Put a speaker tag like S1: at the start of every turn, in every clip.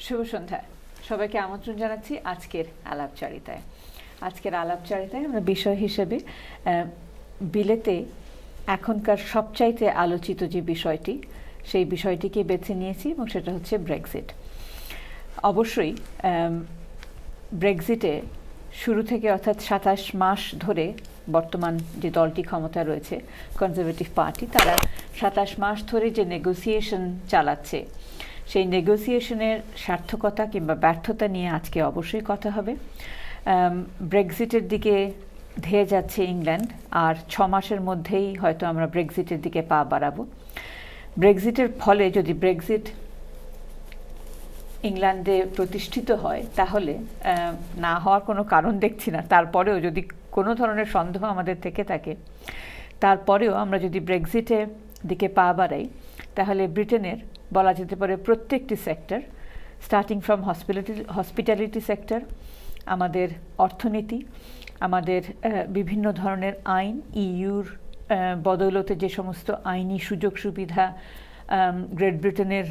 S1: শুভ সন্ধ্যা সবাইকে আমন্ত্রণ জানাচ্ছি আজকের আলাপচারিতায়। আজকের আলাপচারিতায় আমরা বিষয় হিসেবে বিলেতে এখনকার সবচাইতে আলোচিত যে বিষয়টি সেই বিষয়টিকে বেছে নিয়েছি এবং সেটা হচ্ছে ব্রেক্সিট। অবশ্যই ব্রেক্সিটে শুরু থেকে অর্থাৎ ২৭ মাস ধরে বর্তমান যে দলটি ক্ষমতা রয়েছে কনজারভেটিভ পার্টি, তারা ২৭ মাস ধরে যে নেগোসিয়েশন চালাচ্ছে সেই নেগোসিয়েশনের সার্থকতা কিংবা ব্যর্থতা নিয়ে আজকে অবশ্যই কথা হবে। ব্রেক্সিটের দিকে ধেয়ে যাচ্ছে ইংল্যান্ড, আর ৬ মাসের মধ্যেই হয়তো আমরা ব্রেক্সিটের দিকে পা বাড়াবো। ব্রেক্সিটের ফলে যদি ব্রেক্সিট ইংল্যান্ডে প্রতিষ্ঠিত হয় তাহলে না হওয়ার কোনো কারণ দেখছি না, তারপরেও যদি কোনো ধরনের সন্দেহ আমাদের থেকে থাকে, তারপরেও আমরা যদি ব্রেক্সিটের দিকে পা বাড়াই তাহলে ব্রিটেনের বলা যেতে পারে প্রত্যেকটি sector, starting from hospitality sector, আমাদের অর্থনীতি, আমাদের বিভিন্ন ধরনের আইন, ইউর বদৌলতে যে সমস্ত আইনি সুযোগ সুবিধা গ্রেট ব্রিটেনের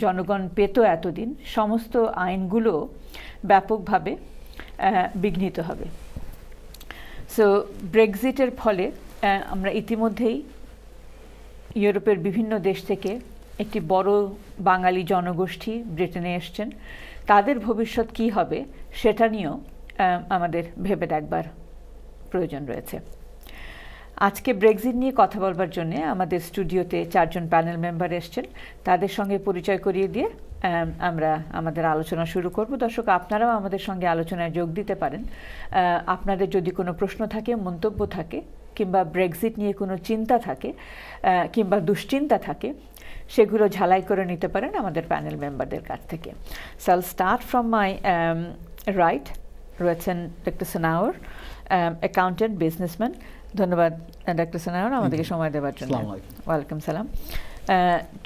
S1: জনগণ পেত এতদিন, সমস্ত আইনগুলো ব্যাপকভাবে বিঘ্নিত হবে। সো ব্রেক্সিটের ফলে আমরা ইতিমধ্যেই ইউরোপের বিভিন্ন দেশ থেকে একটি বড় বাঙালি জনগোষ্ঠী ব্রিটেনে এসছেন। তাদের ভবিষ্যৎ কী হবে সেটা নিয়েও আমাদের ভেবে দেখবার প্রয়োজন রয়েছে। আজকে ব্রেক্সিট নিয়ে কথা বলবার জন্য আমাদের স্টুডিওতে ৪ জন প্যানেল মেম্বার এসছেন। তাদের সঙ্গে পরিচয় করিয়ে দিয়ে আমরা আমাদের আলোচনা শুরু করব। দর্শক, আপনারাও আমাদের সঙ্গে আলোচনায় যোগ দিতে পারেন। আপনাদের যদি কোনো প্রশ্ন থাকে, মন্তব্য থাকে, কিংবা ব্রেক্সিট নিয়ে কোনো চিন্তা থাকে কিংবা দুশ্চিন্তা থাকে, সেগুলো ঝালাই করে নিতে পারেন আমাদের প্যানেল মেম্বারদের কাছ থেকে। সো আইল স্টার্ট ফ্রম মাই রাইট। রয়েছেন ডক্টর সানাউর, অ্যাকাউন্টেন্ট, বিজনেসম্যান। ধন্যবাদ ডক্টর সানাউর আমাদেরকে সময় দেওয়ার জন্য। ওয়েলকাম সালাম।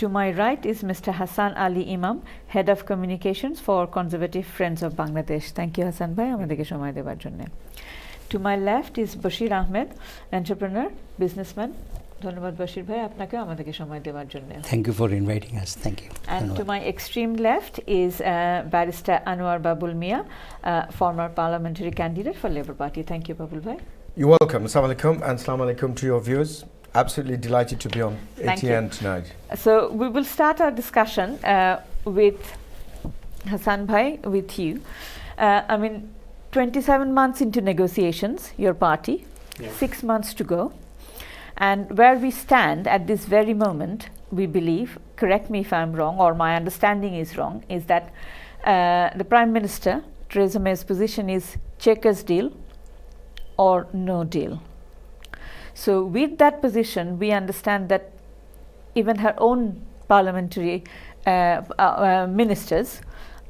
S1: To my right is Mr. Hassan Ali Imam, Head of Communications for Conservative Friends of Bangladesh. Thank you, Hassan bhai, আমাদেরকে সময় দেওয়ার জন্য। To my left is Bashir Ahmed, entrepreneur, businessman. ধন্যবাদ বশির ভাই, আপনাকে আমাদেরকে সময় দেওয়ার জন্য।
S2: Thank you for inviting us. Thank you.
S1: And to my extreme left is Barrister Anwar Babul Mia, former parliamentary candidate for Labour Party. Thank you, Babul bhai.
S3: You're welcome. Assalamu alaikum and assalamu alaikum to your viewers. Absolutely delighted to be on ATN tonight.
S1: So we will start our discussion with Hassan bhai, with you. 27 months into negotiations, your party, 6 months to go. And where we stand at this very moment, we believe, correct me if I'm wrong or my understanding is wrong, is that the Prime Minister, Theresa May's position is checkers deal or no deal. So with that position, we understand that even her own parliamentary ministers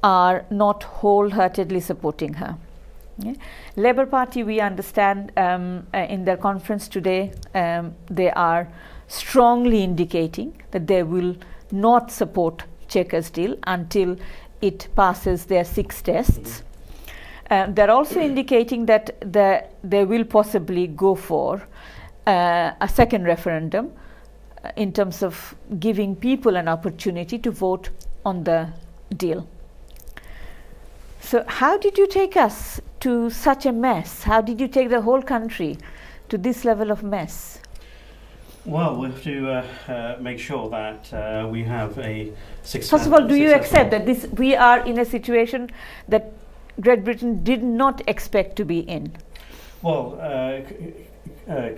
S1: are not wholeheartedly supporting her. Yeah. Labour Party, we understand in their conference today, they are strongly indicating that they will not support checkers deal until it passes their 6 tests. They're also indicating that they will possibly go for a second referendum in terms of giving people an opportunity to vote on the deal. So how did you take us to such a mess? How did you take the whole country to this level of mess?
S4: Well, we have to make sure that we have a
S1: First of all, do you accept that we are in a situation that Great Britain did not expect to be in?
S4: Well,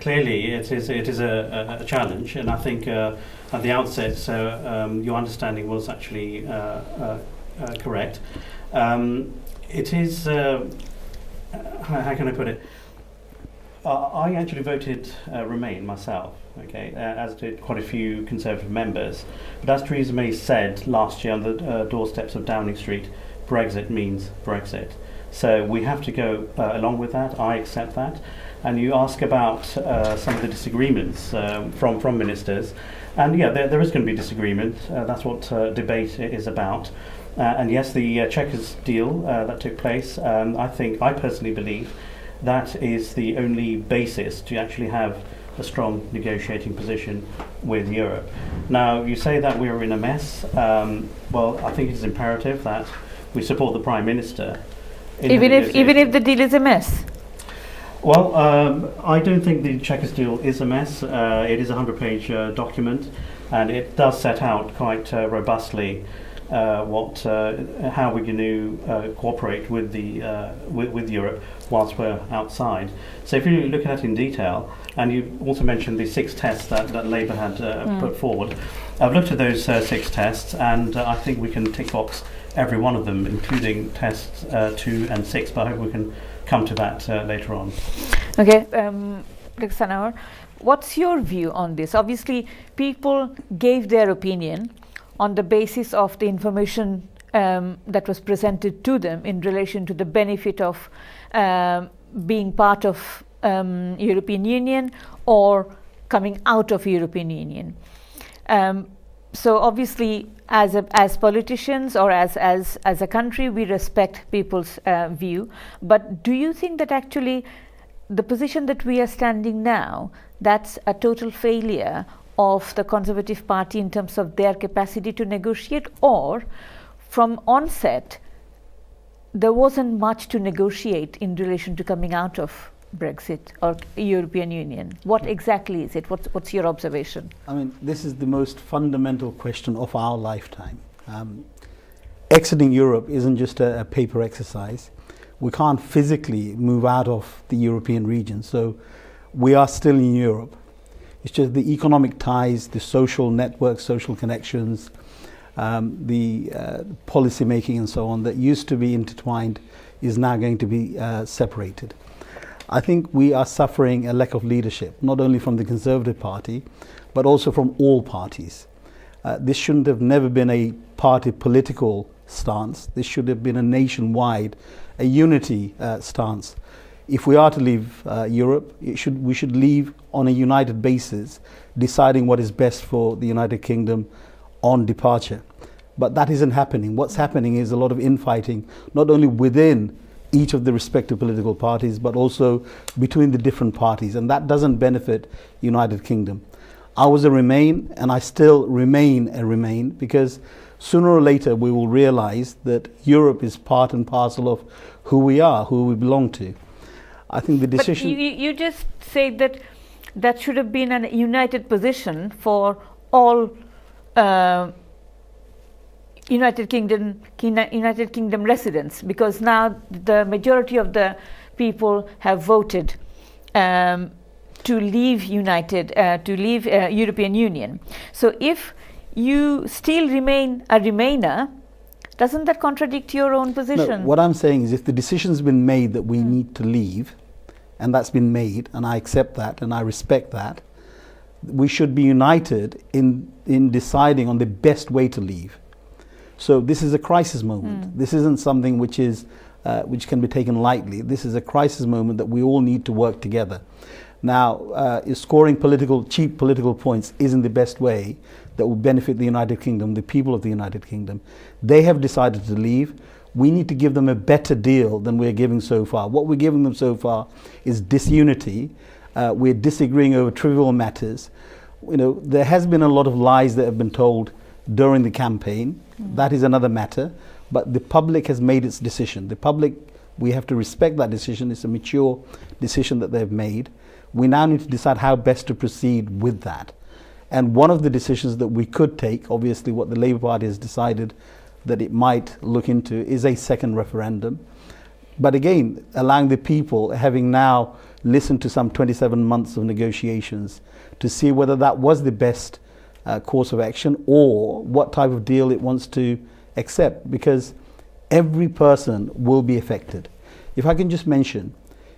S4: clearly it is a challenge, and I think at the outset, your understanding was actually correct. It is, how can I put it? I actually voted Remain myself, okay, as did quite a few Conservative members. But as Theresa May said last year on the doorsteps of Downing Street, Brexit means Brexit. So we have to go along with that. I accept that. And you ask about some of the disagreements from ministers. And yeah, there is going to be disagreement. That's what debate is about. And yes, the checkers deal that took place, I personally believe that is the only basis to actually have a strong negotiating position with Europe. Now, you say that we're in a mess. Well, I think it's imperative that we support the Prime Minister.
S1: Even if the deal is a mess?
S4: Well, I don't think the Chequers deal is a mess. It is a 100-page document, and it does set out quite robustly how we're going to cooperate with with Europe whilst we're outside. So if you look at it in detail, and you also mentioned the 6 tests that Labour had put forward, I've looked at those 6 tests, and I think we can tick box every one of them, including tests 2 and 6, but I hope we can come to that later on.
S1: Okay, Dr. Sanawar, what's your view on this? Obviously, people gave their opinion on the basis of the information that was presented to them in relation to the benefit of being part of European Union or coming out of European Union. So obviously, as politicians or as a country, we respect people's view. But do you think that actually the position that we are standing now, that's a total failure of the Conservative Party in terms of their capacity to negotiate, or from onset there wasn't much to negotiate in relation to coming out of Brexit or European Union? What exactly is it? What's your observation?
S2: I mean, this is the most fundamental question of our lifetime. Exiting Europe isn't just a paper exercise. We can't physically move out of the European region, so we are still in Europe. It's just the economic ties, the social networks, social connections, the policy making and so on that used to be intertwined is now going to be separated. I think we are suffering a lack of leadership, not only from the Conservative Party, but also from all parties. This shouldn't have never been a party political stance. This should have been a nationwide, a unity stance. If we are to leave Europe, we should leave on a united basis, deciding what is best for the United Kingdom on departure. But that isn't happening. What's happening is a lot of infighting, not only within each of the respective political parties, but also between the different parties, and that doesn't benefit United Kingdom. I was a Remain, and I still remain a Remain, because sooner or later we will realize that Europe is part and parcel of who we are, who we belong to. I think the decision...
S1: But you just say that should have been a united position for all United Kingdom residents, because now the majority of the people have voted to leave European Union. So if you still remain a Remainer, doesn't that contradict your own position?
S2: No, what I'm saying is, if the decision's been made that we need to leave, and that's been made, and I accept that and I respect that, we should be united in deciding on the best way to leave. So this is a crisis moment. This isn't something which can be taken lightly. This is a crisis moment that we all need to work together. Now, scoring cheap political points isn't the best way that will benefit the United Kingdom, the people of the United Kingdom. They have decided to leave. We need to give them a better deal than we're giving so far. What we're giving them so far is disunity. We're disagreeing over trivial matters. You know, there has been a lot of lies that have been told during the campaign. That is another matter. But the public has made its decision. The public, we have to respect that decision. It's a mature decision that they've made. We now need to decide how best to proceed with that. And one of the decisions that we could take, obviously what the Labour Party has decided that it might look into, is a second referendum. But again, allowing the people, having now listened to some 27 months of negotiations, to see whether that was the best course of action or what type of deal it wants to accept, because every person will be affected. If I can just mention,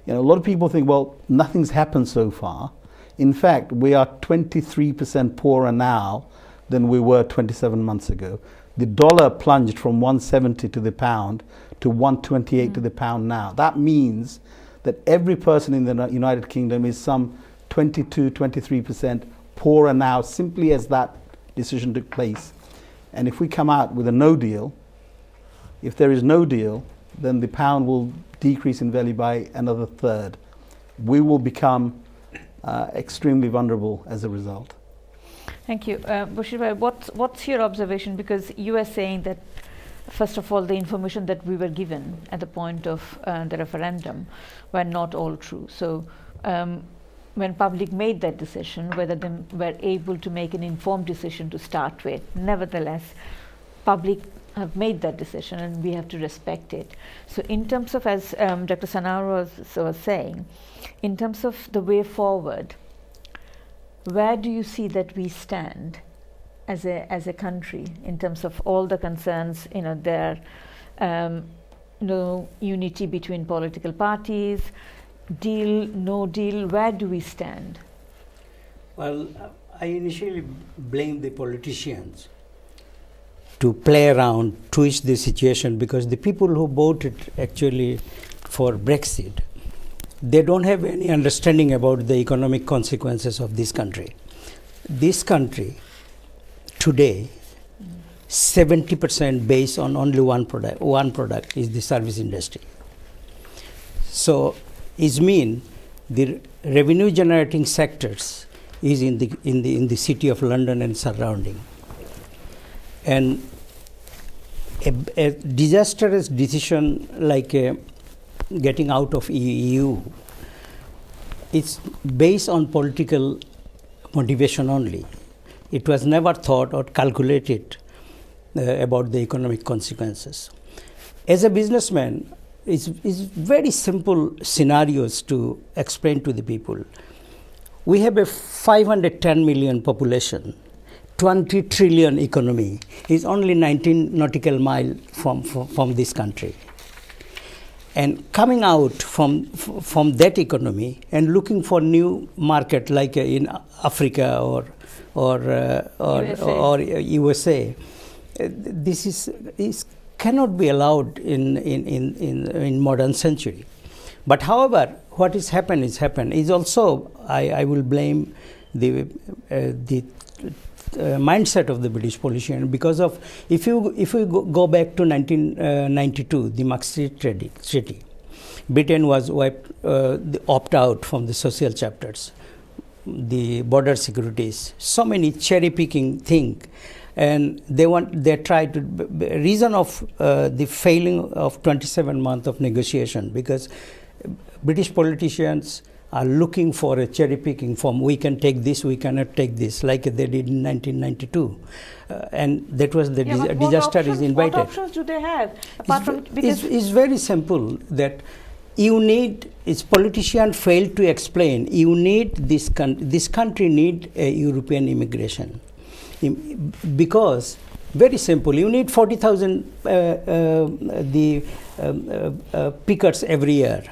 S2: a lot of people think, well, nothing's happened so far. In fact, we are 23% poorer now than we were 27 months ago. The dollar plunged from 170 to the pound to 128 to the pound now. That means that every person in the United Kingdom is some 22, 23% poorer now, simply as that decision took place. And if we come out with a no deal, if there is no deal, then the pound will decrease in value by another third. We will become extremely vulnerable as a result.
S1: Thank you. Bashir bhai, what's your observation? Because you are saying that first of all, the information that we were given at the point of the referendum were not all true. So when public made that decision, whether they were able to make an informed decision to start with, nevertheless, public have made that decision and we have to respect it. So in terms of, as Dr. Sanar was saying, in terms of the way forward, where do you see that we stand as a country in terms of all the concerns, there no unity between political parties, deal, no deal, where do we stand?
S5: Well, I initially blamed the politicians to play around, twist the situation, because the people who voted actually for Brexit, they don't have any understanding about the economic consequences of this country. This country today, 70% based on only one product is the service industry. So it means the revenue generating sectors is in the city of London and surrounding. And a disastrous decision like getting out of EU, it's based on political motivation only. It was never thought or calculated about the economic consequences. As a businessman, it's very simple scenarios to explain to the people. We have a 510 million population. 20 trillion economy is only 19 nautical miles from this country. And coming out from that economy and looking for new market like in Africa or USA, this is cannot be allowed in modern century. But however, what is happened is also I will blame the mindset of the British politician, because of if we go back to 1992, the Maastricht Treaty, Britain was opt out from the social chapters, the border securities, so many cherry picking thing, and they tried to reason of the failing of 27 months of negotiation, because British politicians are looking for a cherry picking from we can take this, we cannot take this, like they did in 1992, and that was the disaster is invited.
S1: What options do they have apart from?
S5: Because it's very simple that you need. Its politicians failed to explain. You need this country need a European immigration, because very simple. You need 40,000 pickers every year.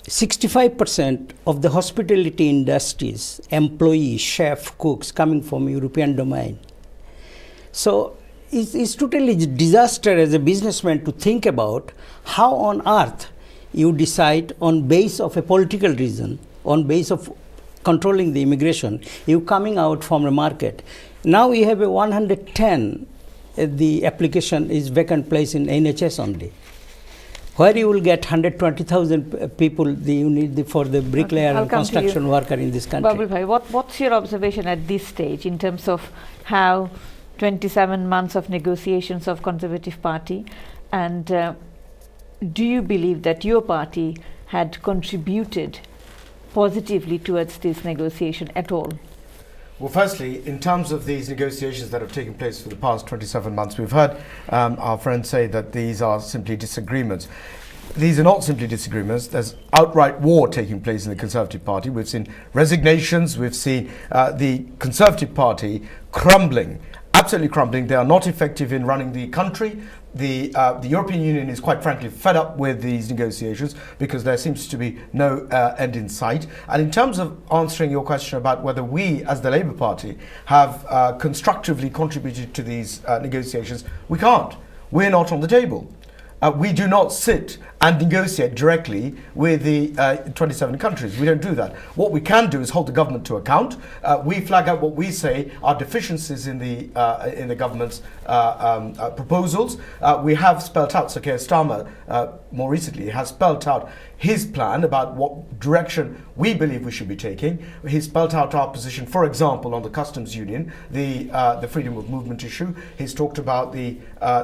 S5: 65% of the hospitality industries, employees, chef, cooks coming from European domain. So it's totally disaster as a businessman to think about how on earth you decide on base of a political reason, on base of controlling the immigration, you coming out from a market. Now we have a 110, the application is vacant place in NHS only. Where you will get 120,000 people you need for the bricklayer and construction worker in this country.
S1: Babul Bhai, what's your observation at this stage in terms of how 27 months of negotiations of Conservative Party, and do you believe that your party had contributed positively towards this negotiation at all?
S3: Well, firstly, in terms of these negotiations that have taken place for the past 27 months, we've heard our friends say that these are simply disagreements. These are not simply disagreements. There's outright war taking place in the Conservative Party. We've seen resignations. We've seen the Conservative Party crumbling, absolutely crumbling. They are not effective in running the country. The European Union is quite frankly fed up with these negotiations because there seems to be no end in sight. And in terms of answering your question about whether we as the Labour Party have constructively contributed to these negotiations, we can't. We're not on the table. we do not sit and negotiate directly with the 27 countries. We don't do that. What we can do is hold the government to account. We flag out what we say are deficiencies in the government's proposals. We have spelt out, Sir Keir Starmer more recently has spelt out his plan about what direction we believe we should be taking. He spelt out our position, for example, on the customs union, the freedom of movement issue. He's talked about the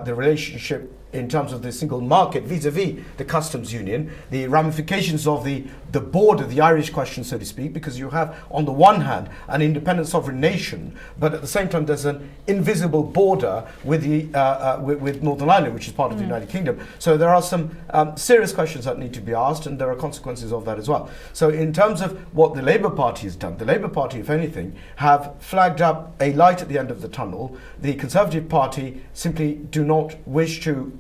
S3: relationship in terms of the single market vis-a-vis the customs union, the ramifications of the border, the Irish question, so to speak, because you have, on the one hand, an independent sovereign nation, but at the same time there's an invisible border with with Northern Ireland, which is part of the United Kingdom. So there are some serious questions that need to be asked, and there are consequences of that as well. So in terms of what the Labour Party has done, the Labour Party, if anything, have flagged up a light at the end of the tunnel. The Conservative Party simply do not wish to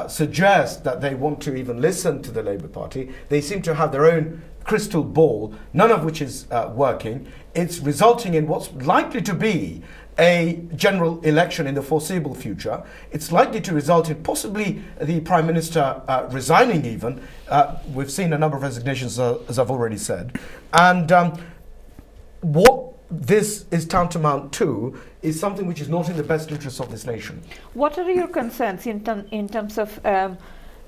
S3: suggest that they want to even listen to the Labour Party. They seem to have their own crystal ball, none of which is working. It's resulting in what's likely to be a general election in the foreseeable future. It's likely to result in possibly the Prime Minister resigning even. We've seen a number of resignations, as I've already said. And what this is tantamount to is something which is not in the best interest of this nation.
S1: What are your concerns in terms of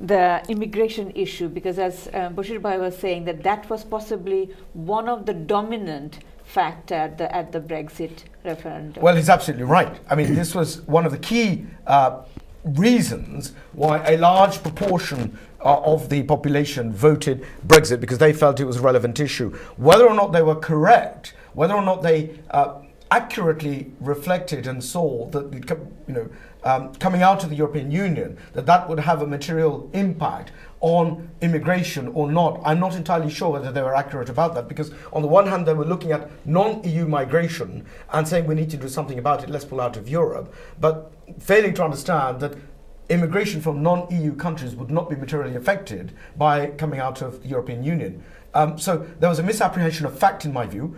S1: the immigration issue? Because as Bashir Bhai was saying, that was possibly one of the dominant factor at the Brexit referendum.
S3: Well, he's absolutely right. I mean, this was one of the key reasons why a large proportion of the population voted Brexit, because they felt it was a relevant issue. Whether or not they were correct, whether or not they accurately reflected and saw that, coming out of the European Union, that would have a material impact on immigration or not, I'm not entirely sure whether they were accurate about that, because on the one hand they were looking at non-EU migration and saying we need to do something about it, let's pull out of Europe, but failing to understand that immigration from non-EU countries would not be materially affected by coming out of the European Union. So there was a misapprehension of fact in my view.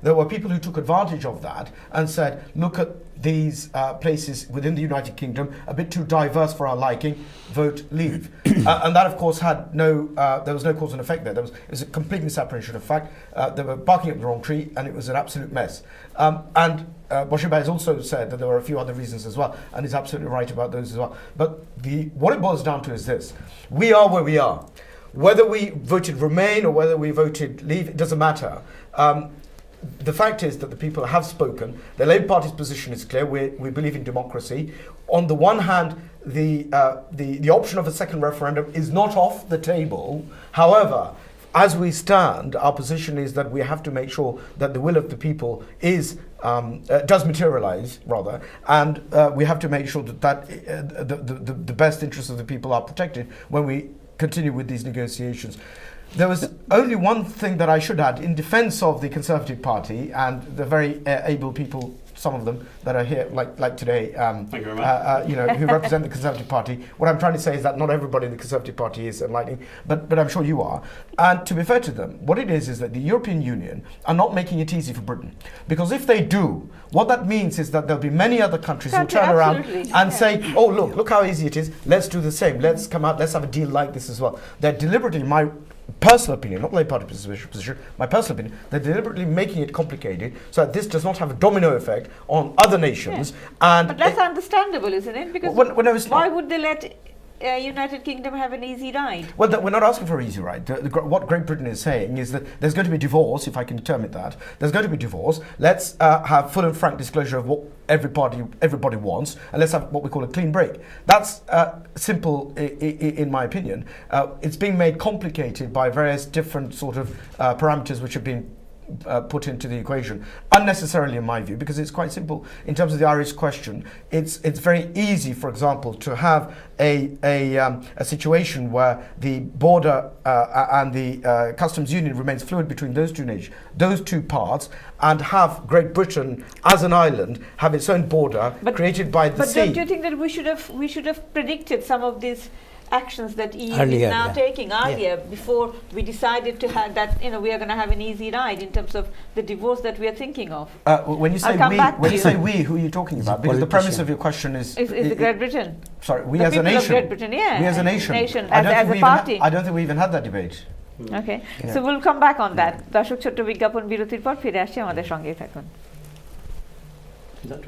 S3: There were people who took advantage of that and said, look at these places within the United Kingdom, a bit too diverse for our liking, vote leave. And that, of course, had there was no cause and effect there. It was a complete misapprehension of fact. They were barking up the wrong tree, and it was an absolute mess. And Bashir Bhai has also said that there were a few other reasons as well, and he's absolutely right about those as well. But what it boils down to is this. We are where we are. Whether we voted Remain or whether we voted Leave, it doesn't matter. The fact is that the people have spoken. The Labour Party's position is clear. We believe in democracy. On the one hand, the option of a second referendum is not off the table. However, as we stand, our position is that we have to make sure that the will of the people does materialise, rather, and we have to make sure that the best interests of the people are protected when we continue with these negotiations. There was only one thing that I should add in defence of the Conservative Party and the very able people, some of them that are here, like today,
S4: Thank you very much.
S3: who represent the Conservative Party. What I'm trying to say is that not everybody in the Conservative Party is enlightening, but I'm sure you are. And to be fair to them, what it is that the European Union are not making it easy for Britain. Because if they do, what that means is that there'll be many other countries who turn around and say, oh, look how easy it is, let's do the same, let's come out, let's have a deal like this as well. They're deliberately, my personal opinion, not Labour Party position, my personal opinion, they're deliberately making it complicated so that this does not have a domino effect on other nations.
S1: Yeah. But that's understandable, isn't it? Because why would they let United Kingdom have an easy ride?
S3: Well, we're not asking for an easy ride. What Great Britain is saying is that there's going to be divorce, if I can term it that. There's going to be divorce. Let's have full and frank disclosure of what everybody wants, and let's have what we call a clean break. That's simple, in my opinion. It's being made complicated by various different sort of parameters which have been put into the equation unnecessarily, in my view, because it's quite simple. In terms of the Irish question, it's very easy, for example, to have a situation where the border and the customs union remains fluid between those two parts, and have Great Britain as an island have its own border created by the sea.
S1: But don't you think that we should have predicted some of these actions that EU
S5: Earlier,
S1: is now
S5: yeah.
S1: taking earlier before we decided to have that, we are going to have an easy ride in terms of the divorce that we are thinking of.
S3: When you say
S1: I'll come back to
S3: when you
S1: you.
S3: say we, who are you talking about? Because the premise of your question is
S1: Is the Great Britain.
S3: sorry, we
S1: The
S3: as a
S1: people of
S3: nation.
S1: Great Britain, yeah.
S3: We as a nation.
S1: as a party.
S3: I don't think we even had that debate.
S1: Okay,
S3: Yeah.
S1: so we'll come back on that. দর্শক ছোট্ট বিজ্ঞাপন বিরতির পর ফিরে আসছি, আমাদের সঙ্গেই থাকুন।
S4: Is that